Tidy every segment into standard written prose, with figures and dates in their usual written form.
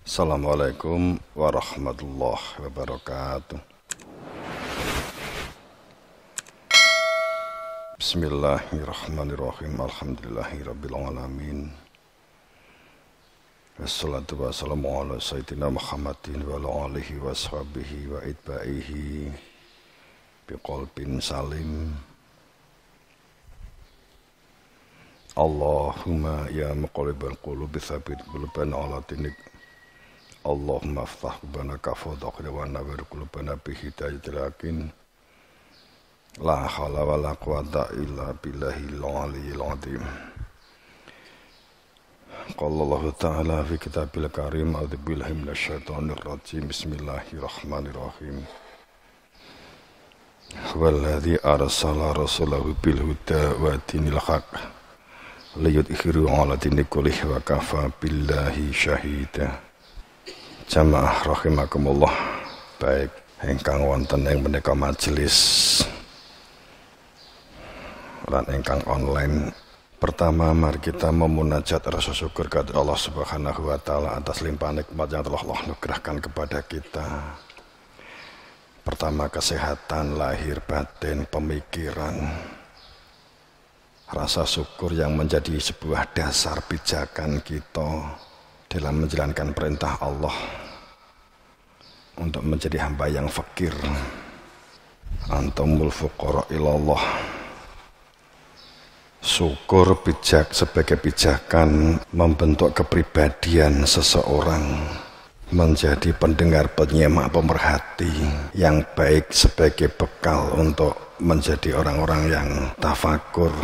Assalamualaikum warahmatullahi wabarakatuh. Bismillahirrahmanirrahim. Alhamdulillahirabbil alamin. Wassalatu wassalamu ala sayyidina Muhammadin wa ala alihi washabihi wa itba'ihi biqalbin salim. Allahumma ya muqallibal qulubi tsabbit qulubana ala dinik. Allahumma aftah qulubana kafadhaqna wa nawwir qulubana bi hidayatil yaqin. La haula wa la quwata illa billahil aliyyil azim. Qala Allah Ta'ala fi kitabil karim a'udzu billahi minasyaitonir rajim. Bismillahirrahmanirrahim. Huwallazi arsala rasulahu bil huda wa dinil haqq liyudhhiru 'ala dini kullihi wa kafa billahi syahida. Jamaah rahimakumullah, baik ingkang wonten ing menika majelis lan ingkang online. Pertama, mari kita memunajat rasa syukur kepada Allah Subhanahu wa taala atas limpahan nikmat yang telah Allah anugerahkan kepada kita. Pertama, kesehatan lahir batin, pemikiran. Rasa syukur yang menjadi sebuah dasar pijakan kita dalam menjalankan perintah Allah untuk menjadi hamba yang fakir. Antumul fuqara ilallah. Syukur bijak sebagai pijakan membentuk kepribadian seseorang menjadi pendengar, penyimak, pemerhati yang baik sebagai bekal untuk menjadi orang-orang yang tafakur,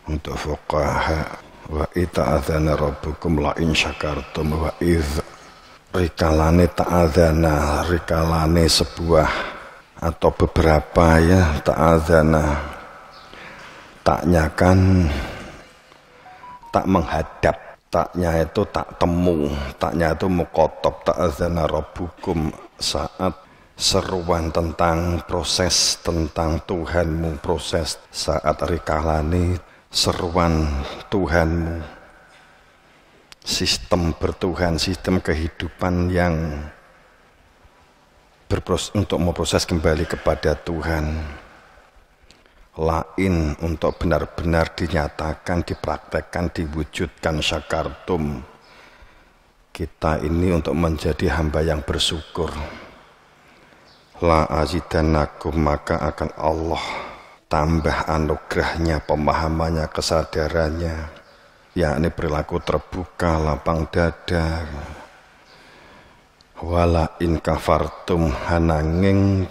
untuk fuqaha. Wa ita'adzana rabbukum la in syakartum wa idh. Rikalane ta'adzana, rikalane sebuah atau beberapa ya, ta'adzana taknya kan tak menghadap, taknya itu tak temu, taknya itu muqatab. Ta'adzana rabbukum, saat seruan tentang proses, tentang Tuhanmu, proses saat rikalane seruan Tuhanmu, sistem bertuhan, sistem kehidupan yang untuk memproses kembali kepada Tuhan. Lain untuk benar-benar dinyatakan, dipraktekkan, diwujudkan. Syakartum, kita ini untuk menjadi hamba yang bersyukur. La azidannakum, maka akan Allah tambah anugerahnya, pemahamannya, kesadarannya, yakni perilaku terbuka, lapang dada. Wala in kafartum, hananging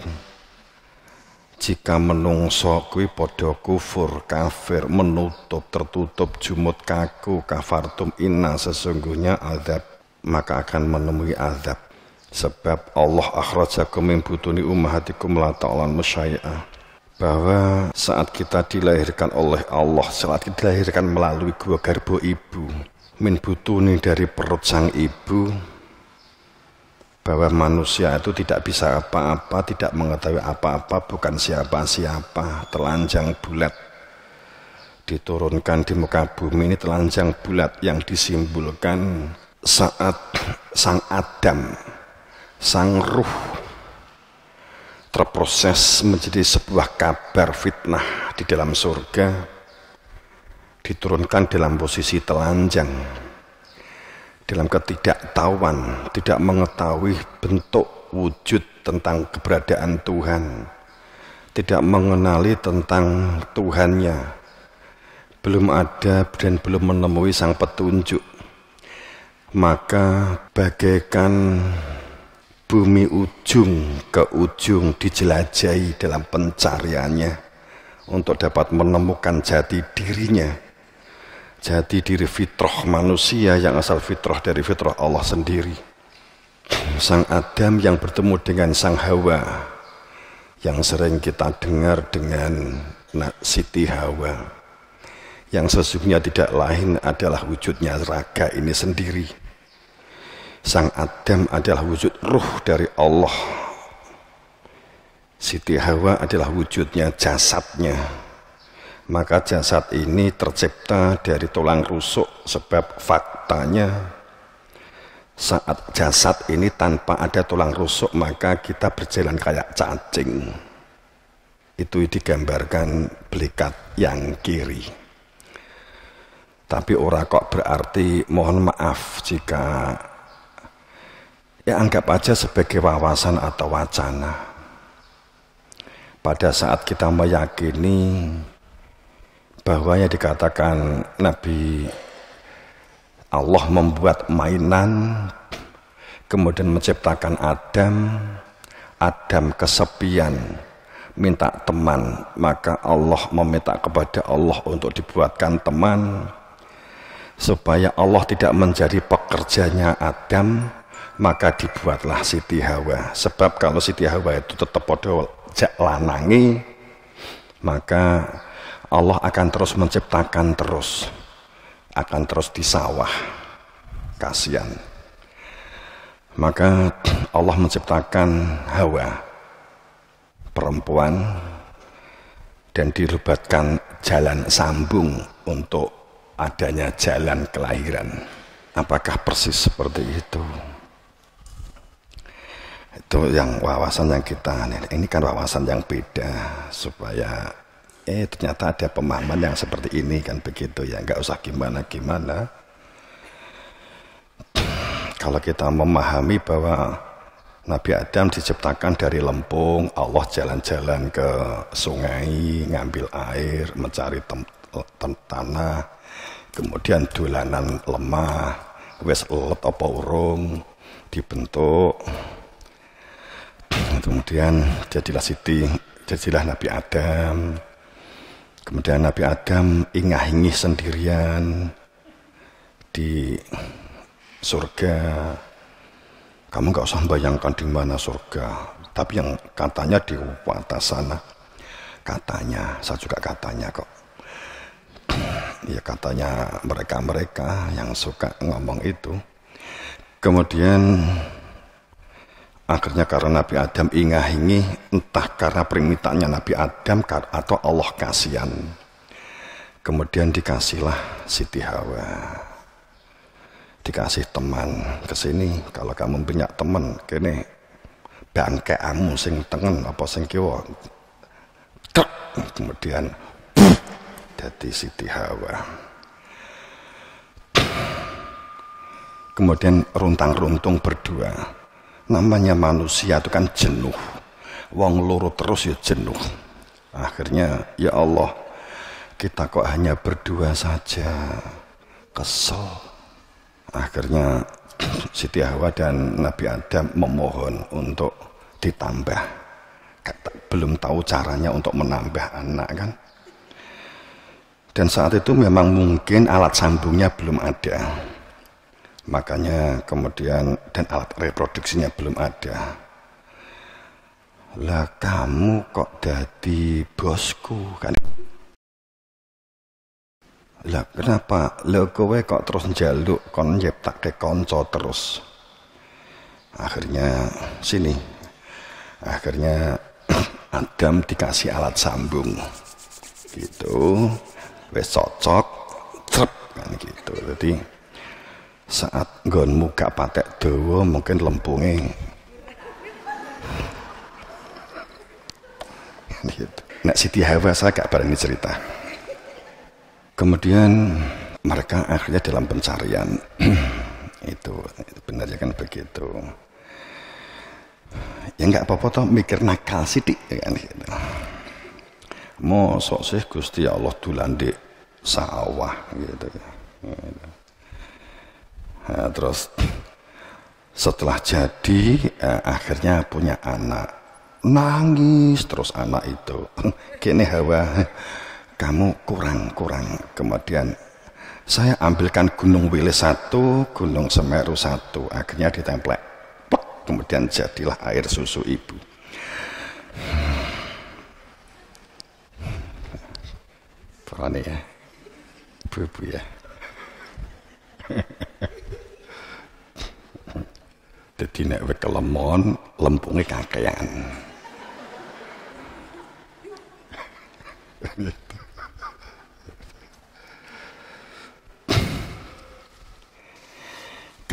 jika menungso kuwi padha kufur, kafir, menutup, tertutup, jumut, kaku, kafartum, inna, sesungguhnya azab, maka akan menemui azab. Sebab Allah akhrajakum min butuni ummahatikum la ta'lamu syai'a, bahwa saat kita dilahirkan oleh Allah, saat kita dilahirkan melalui gua garbo ibu, min butuni, dari perut sang ibu, bahwa manusia itu tidak bisa apa-apa, tidak mengetahui apa-apa, bukan siapa-siapa, telanjang bulat. Diturunkan di muka bumi ini telanjang bulat yang disimbolkan saat sang Adam, sang ruh terproses menjadi sebuah kabar fitnah di dalam surga, diturunkan dalam posisi telanjang, dalam ketidaktahuan, tidak mengetahui bentuk wujud tentang keberadaan Tuhan, tidak mengenali tentang Tuhannya, belum ada dan belum menemui sang petunjuk. Maka bagaikan bumi ujung ke ujung dijelajahi dalam pencariannya untuk dapat menemukan jati dirinya, jati diri fitrah manusia yang asal fitrah dari fitrah Allah sendiri. Sang Adam yang bertemu dengan sang Hawa, yang sering kita dengar dengan Siti Hawa, yang sesungguhnya tidak lain adalah wujudnya raga ini sendiri. Sang Adam adalah wujud ruh dari Allah, Siti Hawa adalah wujudnya jasadnya. Maka jasad ini tercipta dari tulang rusuk, sebab faktanya Saat jasad ini tanpa ada tulang rusuk, maka kita berjalan kayak cacing. Itu digambarkan belikat yang kiri. Tapi ora kok berarti mohon maaf jika ya anggap aja sebagai wawasan atau wacana. Pada saat kita meyakini bahwa yang dikatakan Nabi Allah membuat mainan, kemudian menciptakan Adam, Adam kesepian, minta teman, maka Allah meminta kepada Allah untuk dibuatkan teman, supaya Allah tidak menjadi pekerjanya Adam, maka dibuatlah Siti Hawa. Sebab kalau Siti Hawa itu tetap podo jak lanangi, maka Allah akan terus menciptakan terus. Akan terus di sawah, kasihan. Maka Allah menciptakan Hawa, perempuan, dan dilebatkan jalan sambung untuk adanya jalan kelahiran. Apakah persis seperti itu? Itu yang wawasan yang kita, ini kan wawasan yang beda, supaya ternyata ada pemahaman yang seperti ini kan begitu ya, nggak usah gimana-gimana. Kalau kita memahami bahwa Nabi Adam diciptakan dari lempung, Allah jalan-jalan ke sungai, ngambil air, mencari tanah, kemudian dolanan lemah, wes elet apa urung, dibentuk, kemudian jadilah Nabi Adam. Kemudian Nabi Adam ingah-ingih sendirian di surga. Kamu nggak usah bayangkan di mana surga, tapi yang katanya di atas sana. Katanya, saya juga katanya kok. Ya katanya mereka yang suka ngomong itu. Kemudian akhirnya karena Nabi Adam ingah-ingih, entah karena permintaannya Nabi Adam atau Allah kasihan, kemudian dikasihlah Siti Hawa, dikasih teman ke sini. Kalau kamu punya teman kene bangkeamu sing tengen apa sing kiwa, kemudian jadi Siti Hawa. Kemudian runtang-runtung berdua. Namanya manusia itu kan jenuh, wong loro terus ya jenuh. Akhirnya ya Allah, kita kok hanya berdua saja, kesel. Akhirnya Siti Hawa dan Nabi Adam memohon untuk ditambah. Belum tahu caranya untuk menambah anak kan. Dan saat itu memang mungkin alat sambungnya belum ada. Makanya kemudian dan alat reproduksinya belum ada. Lah kamu kok jadi bosku kan? Lah kenapa? Lah kowe kok terus njaluk kon nyiptake kanca terus. Akhirnya sini. Akhirnya Adam dikasih alat sambung. Gitu. Wes cocok, trep kan gitu. Jadi saat nggonmu gak patek dawa mungkin lempungnya gitu. Nek Siti Hawa saya gak berani cerita. Kemudian mereka akhirnya dalam pencarian itu benar ya kan begitu ya, nggak apa-apa toh mikir nakal sidik ya kan gitu. Mosok sih Gusti Allah dulan di sawah gitu. Nah, terus setelah jadi akhirnya punya anak, nangis terus anak itu. Gini Hawa, kamu kurang. Kemudian saya ambilkan Gunung Wilis 1, Gunung Semeru 1, akhirnya ditemplek, kemudian jadilah air susu ibu. Pokoknya ya, ibu ya. Jadi nek wek kelemon, lempungnya kakean.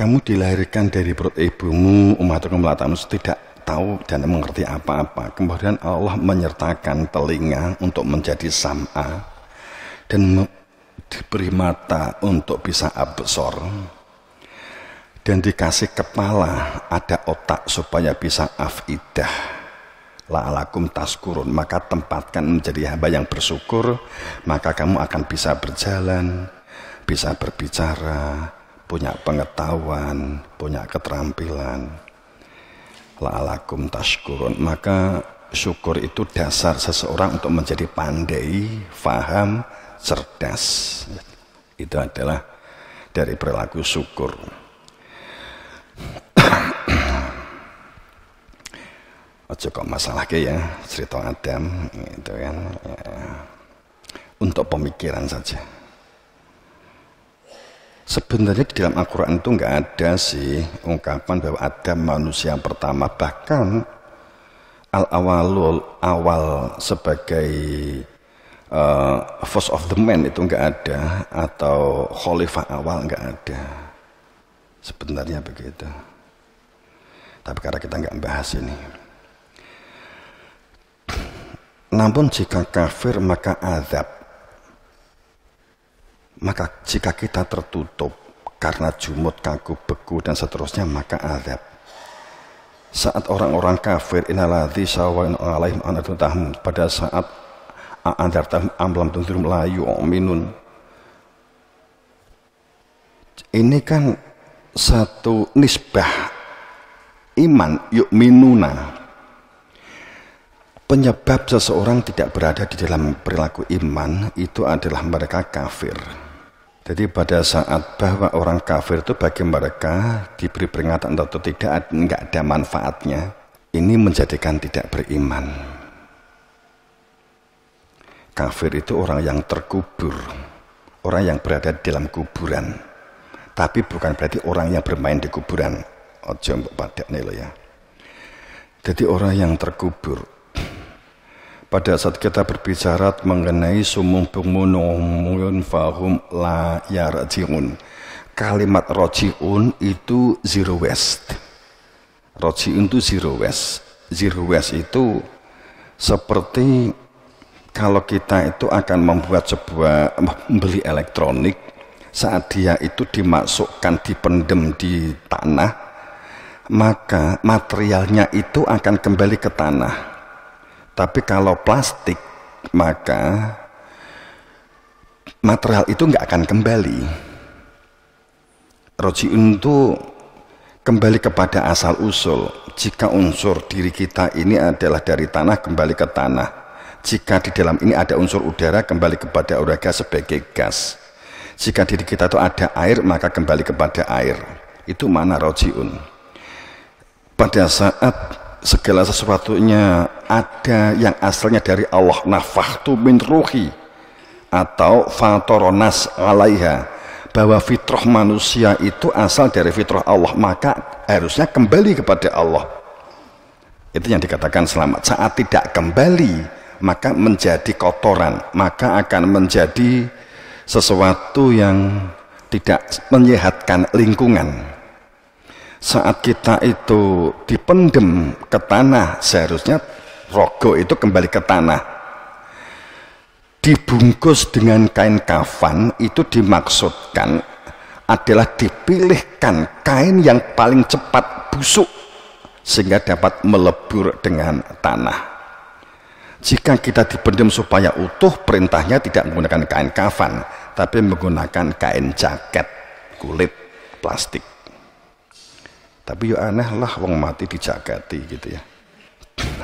Kamu dilahirkan dari perut ibumu, ummatukum la ta'lamun, tidak tahu dan mengerti apa-apa. Kemudian Allah menyertakan telinga untuk menjadi sam'a dan diberi mata untuk bisa absor, dan dikasih kepala, ada otak supaya bisa afidah, la'alakum taskurun. Maka tempatkan menjadi hamba yang bersyukur, maka kamu akan bisa berjalan, bisa berbicara, punya pengetahuan, punya keterampilan. La'alakum tashkurun. Maka syukur itu dasar seseorang untuk menjadi pandai, faham, cerdas. Itu adalah dari perilaku syukur. Ojo kok masalah ya, cerita Adam itu kan ya, untuk pemikiran saja. Sebenarnya di dalam Al-Quran itu nggak ada sih ungkapan bahwa Adam manusia yang pertama. Bahkan awal sebagai first of the man itu nggak ada, atau khalifah awal nggak ada. Sebenarnya begitu. Tapi karena kita nggak bahas ini. Namun jika kafir maka azab. Maka jika kita tertutup karena jumud, kaku, beku dan seterusnya, maka azab. Saat orang-orang kafir inaladzi sawa'un 'alaihim anatutahum, pada saat a'andartahum am lam tunzirum la yu'minun. Ini kan satu nisbah iman, yu'minuna. Penyebab seseorang tidak berada di dalam perilaku iman itu adalah mereka kafir. Jadi pada saat bahwa orang kafir itu bagi mereka diberi peringatan atau tidak, enggak ada manfaatnya, ini menjadikan tidak beriman. Kafir itu orang yang terkubur, orang yang berada di dalam kuburan. Tapi bukan berarti orang yang bermain di kuburan. Ojo mbok padakne lho ya. Jadi orang yang terkubur. Pada saat kita berbicara mengenai sumum bukmun umum fahum la yarji'un, kalimat roji'un itu zero waste. Roji'un itu zero waste. Zero waste itu seperti kalau kita itu akan membuat membeli elektronik, saat dia itu dimasukkan, dipendem di tanah, maka materialnya itu akan kembali ke tanah. Tapi kalau plastik, maka material itu nggak akan kembali. Roji'un itu kembali kepada asal usul. Jika unsur diri kita ini adalah dari tanah, kembali ke tanah. Jika di dalam ini ada unsur udara, kembali kepada udara sebagai gas. Jika diri kita itu ada air, maka kembali kepada air. Itu mana roji'un. Pada saat segala sesuatunya ada yang asalnya dari Allah, nafakhtu min ruhi, atau fatoronas alaiha, bahwa fitrah manusia itu asal dari fitrah Allah, maka harusnya kembali kepada Allah. Itu yang dikatakan selamat. Saat tidak kembali, maka menjadi kotoran, maka akan menjadi sesuatu yang tidak menyehatkan lingkungan. Saat kita itu dipendem ke tanah, seharusnya rogo itu kembali ke tanah. Dibungkus dengan kain kafan, itu dimaksudkan adalah dipilihkan kain yang paling cepat busuk sehingga dapat melebur dengan tanah. Jika kita dipendem supaya utuh, perintahnya tidak menggunakan kain kafan, tapi menggunakan kain jaket kulit plastik. Tapi ya aneh lah, wong mati dijakati gitu ya,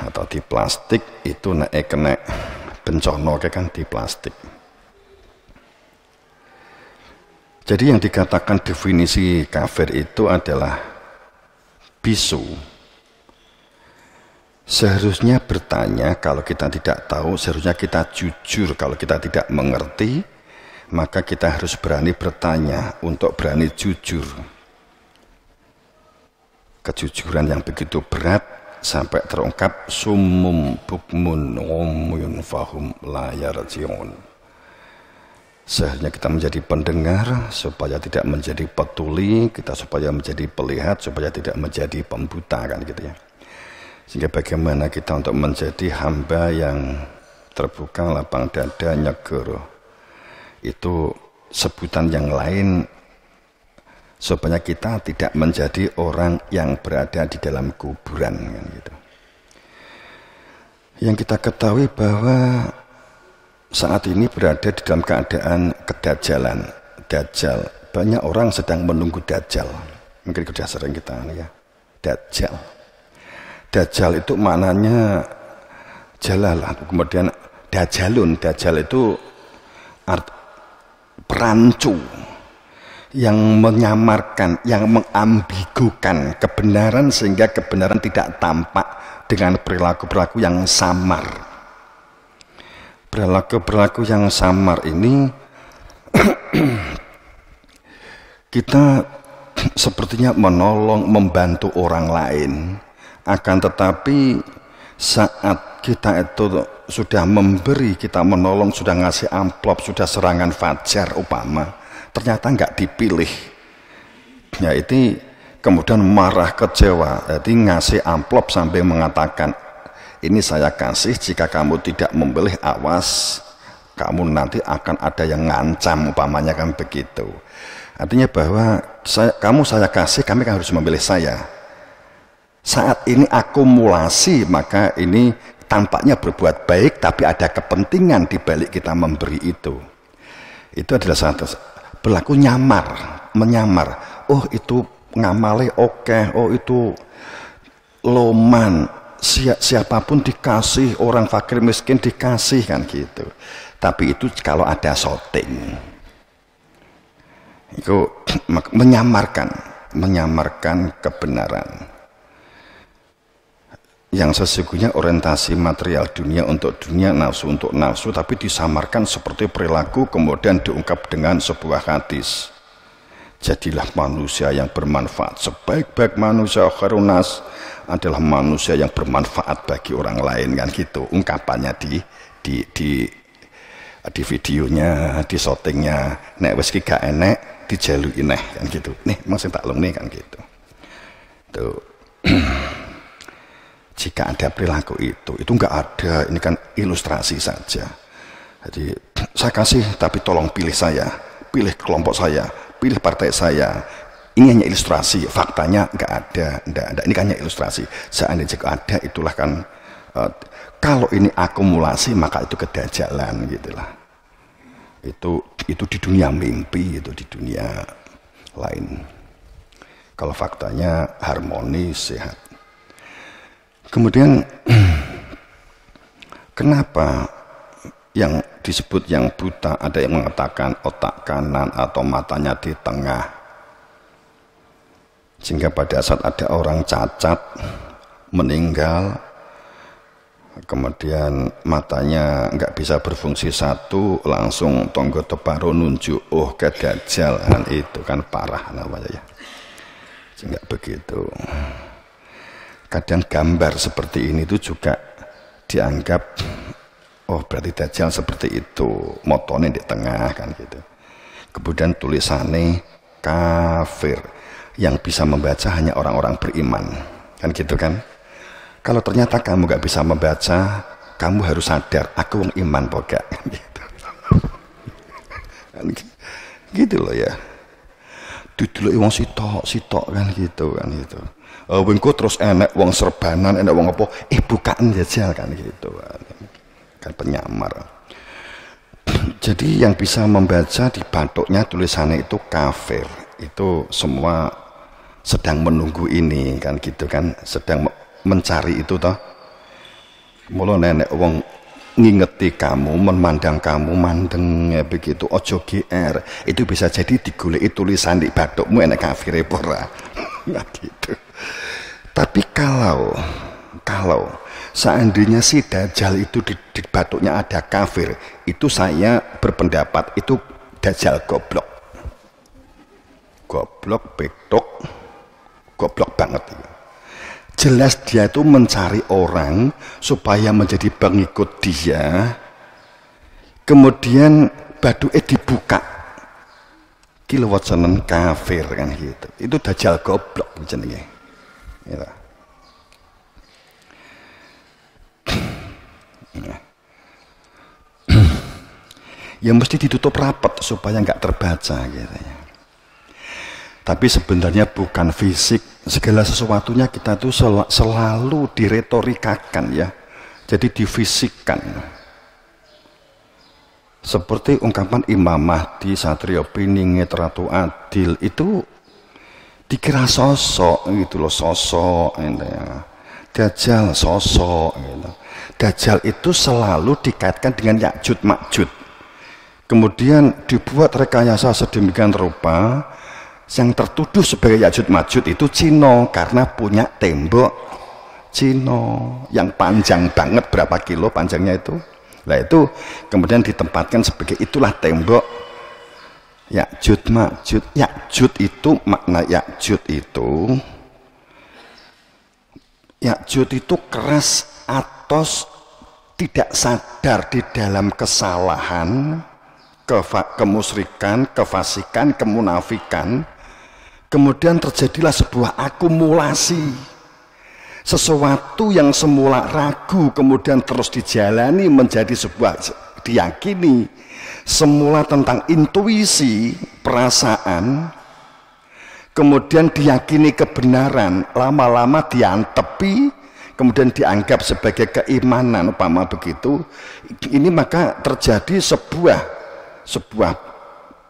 atau di plastik itu naik kena bencana kan di plastik. Jadi yang dikatakan definisi kafir itu adalah bisu. Seharusnya bertanya kalau kita tidak tahu, seharusnya kita jujur kalau kita tidak mengerti, maka kita harus berani bertanya untuk berani jujur. Kejujuran yang begitu berat sampai terungkap sumum bukmun umyun fahum la yarji'un. Seharusnya kita menjadi pendengar supaya tidak menjadi petuli, kita supaya menjadi pelihat, supaya tidak menjadi pembuta kan gitu ya. Sehingga bagaimana kita untuk menjadi hamba yang terbuka, lapang dada, nyeger. Itu sebutan yang lain supaya kita tidak menjadi orang yang berada di dalam kuburan kan gitu. Yang kita ketahui bahwa saat ini berada di dalam keadaan kedajalan, dajjal. Banyak orang sedang menunggu dajjal. Mungkin sudah sering kita ya, dajjal. Dajjal itu maknanya jalalah. Kemudian dajalun, dajjal itu perancu yang menyamarkan, yang mengambigukan kebenaran sehingga kebenaran tidak tampak dengan perilaku-perilaku yang samar. Perilaku-perilaku yang samar ini kita sepertinya menolong, membantu orang lain, akan tetapi saat kita itu sudah memberi, kita menolong, sudah ngasih amplop, sudah serangan fajar upama, ternyata nggak dipilih, ya itu kemudian marah, kecewa, jadi ngasih amplop sampai mengatakan, ini saya kasih, jika kamu tidak membeli, awas, kamu nanti akan ada yang ngancam, upamanya kan begitu. Artinya bahwa kamu saya kasih, kami kan harus memilih saya. Saat ini akumulasi, maka ini tampaknya berbuat baik, tapi ada kepentingan di balik kita memberi itu. Itu adalah satu berlaku nyamar, menyamar. Oh itu ngamale oke, oh itu loman. Siapapun dikasih, orang fakir miskin dikasih kan gitu. Tapi itu kalau ada shooting, itu menyamarkan kebenaran. Yang sesungguhnya orientasi material dunia untuk dunia, nafsu untuk nafsu, tapi disamarkan seperti perilaku, kemudian diungkap dengan sebuah hadis. Jadilah manusia yang bermanfaat. Sebaik-baik manusia kharunas adalah manusia yang bermanfaat bagi orang lain kan gitu. Ungkapannya di videonya, di shootingnya. Nek wis ki gak enek dijaluki neh kan gitu. Nih masih tak lung nih kan gitu. Tuh. Jika ada perilaku itu enggak ada. Ini kan ilustrasi saja. Jadi saya kasih tapi tolong pilih saya, pilih kelompok saya, pilih partai saya. Ini hanya ilustrasi, faktanya nggak ada, ini hanya ilustrasi. Seandainya jika ada, itulah kan kalau ini akumulasi maka itu kedajalan gitulah. Itu di dunia mimpi, itu di dunia lain. Kalau faktanya harmonis, sehat. Kemudian kenapa yang disebut yang buta, ada yang mengatakan otak kanan atau matanya di tengah, sehingga pada saat ada orang cacat meninggal, kemudian matanya nggak bisa berfungsi satu, langsung tonggo teparo nunjuk, oh kedajal, kan itu kan parah namanya ya. Sehingga begitu. Kadang gambar seperti ini itu juga dianggap, oh berarti dajjal seperti itu, motone di tengah kan gitu. Kemudian tulisannya kafir, yang bisa membaca hanya orang-orang beriman kan gitu kan. Kalau ternyata kamu gak bisa membaca, kamu harus sadar aku wong iman pokok gitu. Gitu loh ya. Duduk wong sitok kan gitu kan gitu. Wengko terus enek wong serbanan, enek wong apa, bukaan dajjal kan gitu kan penyamar. Jadi yang bisa membaca di batuknya tulisannya itu kafir, itu semua sedang menunggu ini kan gitu kan, sedang mencari itu toh. Mula nenek wong ngingeti kamu, memandang kamu mandeng ya begitu, ojo GR, itu bisa jadi digoleki tulisan di batukmu enek kafir ora. Nah gitu. Tapi kalau seandainya si dajjal itu di batuknya ada kafir, itu saya berpendapat itu dajjal goblok. Goblok, betok, goblok banget. Jelas dia itu mencari orang supaya menjadi pengikut dia. Kemudian baduke dibuka kilawat seneng kafir kan gitu. Itu dajjal goblok jenenge. Gitu. Ya mesti ditutup rapat supaya nggak terbaca gitu ya. Tapi sebenarnya bukan fisik, segala sesuatunya kita tuh selalu diretorikakan ya. Jadi difisikkan. Seperti ungkapan Imam Mahdi, Satrio Piningit, Ratu Adil itu dikira sosok gitu loh, sosok gitu ya. Dajjal sosok gitu. Dajjal itu selalu dikaitkan dengan Ya'juj Ma'juj. Kemudian dibuat rekayasa sedemikian rupa, yang tertuduh sebagai Ya'juj Ma'juj itu Cina karena punya tembok Cina yang panjang banget, berapa kilo panjangnya itu. Nah itu kemudian ditempatkan sebagai itulah tembok Ya'juj Ma'juj. Ya'juj itu makna Ya'juj itu keras atos, tidak sadar di dalam kesalahan, kemusyrikan, kefasikan, kemunafikan. Kemudian terjadilah sebuah akumulasi, sesuatu yang semula ragu kemudian terus dijalani menjadi sebuah diyakini, semula tentang intuisi, perasaan, kemudian diyakini kebenaran, lama-lama diantepi, kemudian dianggap sebagai keimanan, umpama begitu. Ini maka terjadi sebuah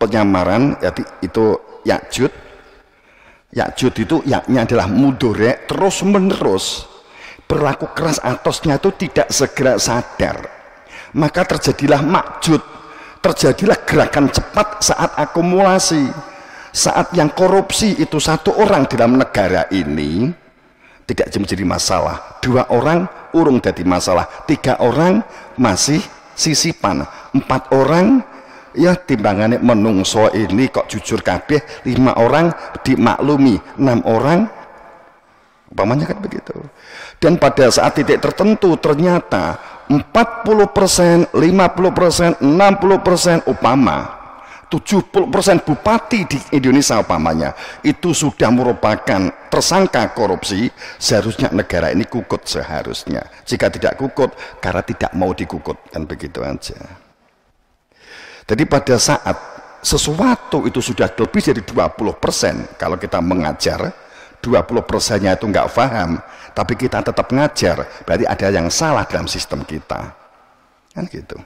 penyamaran, itu Ya'juj itu yaknya adalah mudhari, terus menerus berlaku keras atosnya itu tidak segera sadar, maka terjadilah Ma'juj, terjadilah gerakan cepat saat akumulasi, saat yang korupsi itu satu orang dalam negara ini tidak menjadi masalah, 2 orang urung jadi masalah, 3 orang masih sisipan, 4 orang ya timbangannya menungso ini kok jujur kabeh, 5 orang dimaklumi, 6 orang umpamanya kan begitu. Dan pada saat titik tertentu ternyata 40%, 50%, 60% umpama 70% bupati di Indonesia umpamanya itu sudah merupakan tersangka korupsi, seharusnya negara ini kukut seharusnya. Jika tidak kukut karena tidak mau dikukut, kan begitu aja. Jadi pada saat sesuatu itu sudah lebih dari 20%, kalau kita mengajar 20%-nya itu nggak paham, tapi kita tetap ngajar, berarti ada yang salah dalam sistem kita, kan gitu.